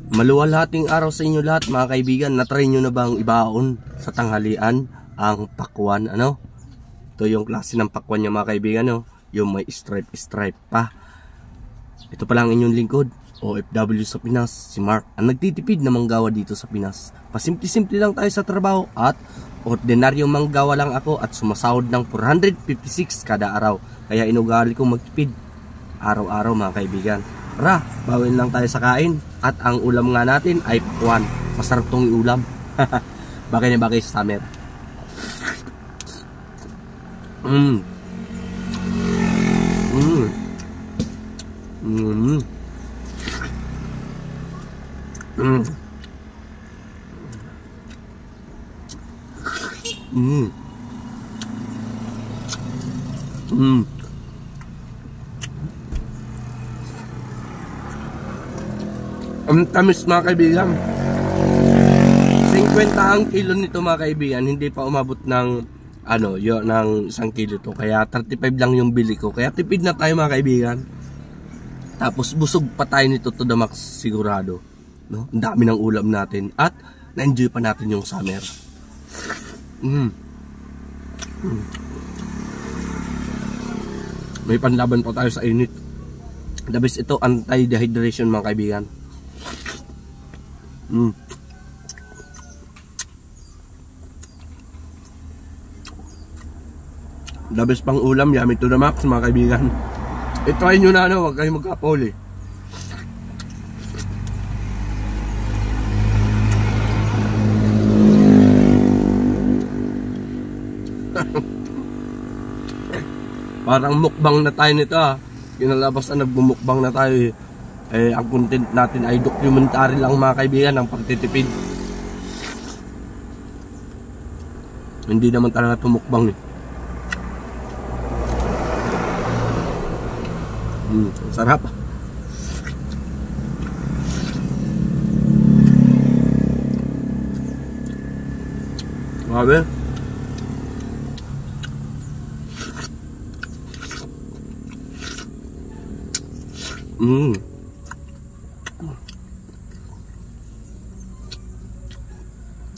Maluwalhating araw sa inyo lahat mga kaibigan. Na-try nyo na bang ibaon sa tanghalian ang pakwan? Ano? Ito yung klase ng pakwan niya mga kaibigan, no? Yung may stripe pa. Ito pa lang inyong lingkod, OFW sa Pinas, si Mark, ang nagtitipid na manggawa dito sa Pinas. Pasimple-simple lang tayo sa trabaho at ordinaryong manggawa lang ako at sumasahod ng 456 kada araw. Kaya inugali kong magtipid araw-araw mga kaibigan. Tara, bawin lang tayo sa kain. At ang ulam nga natin ay pakwan. Masarap tong ulam. Bagay na bagay sa summer. Ang tamis mga kaibigan. 50 ang kilo nito mga kaibigan. Hindi pa umabot ng ng 1 kilo to. Kaya 35 lang yung bili ko. Kaya tipid na tayo mga kaibigan. Tapos busog pa tayo nito to the max sigurado. No? Ang dami ng ulam natin. At na-enjoy pa natin yung summer. May panlaban pa tayo sa init. The best ito, anti-dehydration mga kaibigan. The best pang ulam, yummy to the max mga kaibigan. I-try nyo na, huwag kayong magkapoli. Parang mukbang na tayo nito Kinalabas na nagbumukbang na tayo ang content natin ay documentary lang mga kaibigan ng pagtitipid. Hindi naman talaga tumukbang sarap. Grabe.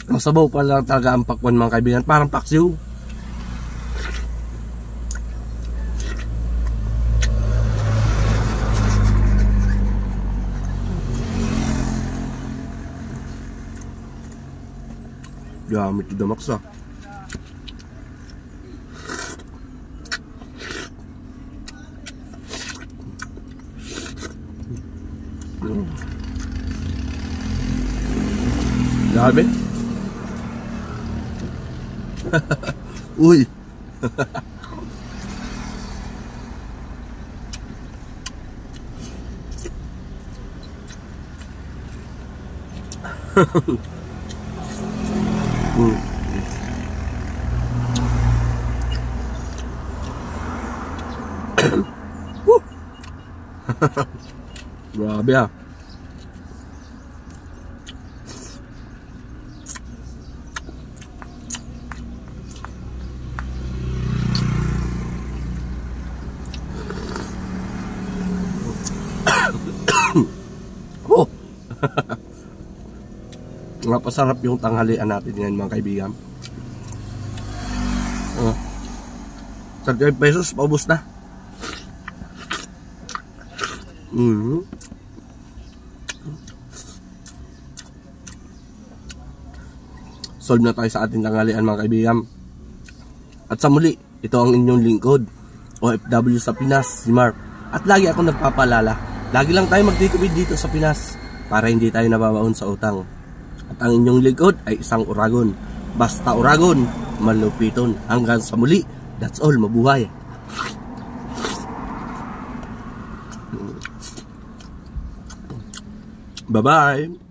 Ang sabaw pa lang talaga ang pakwan mga kaibigan. Parang paksiw. Gamit ito max Grabe. Uy. Grabe Napasarap yung tanghalian natin ngayon mga kaibigan. 35 pesos, paubos na. Solve na tayo sa ating tanghalian mga kaibigan. At sa muli, ito ang inyong lingkod, OFW sa Pinas, si Mark. At lagi ako nagpapalala, lagi lang tayo magtitipid dito sa Pinas para hindi tayo nababaon sa utang. At ang inyong lingkod ay isang uragon. Basta uragon, malupiton. Hanggang sa muli, that's all, mabuhay. Bye-bye.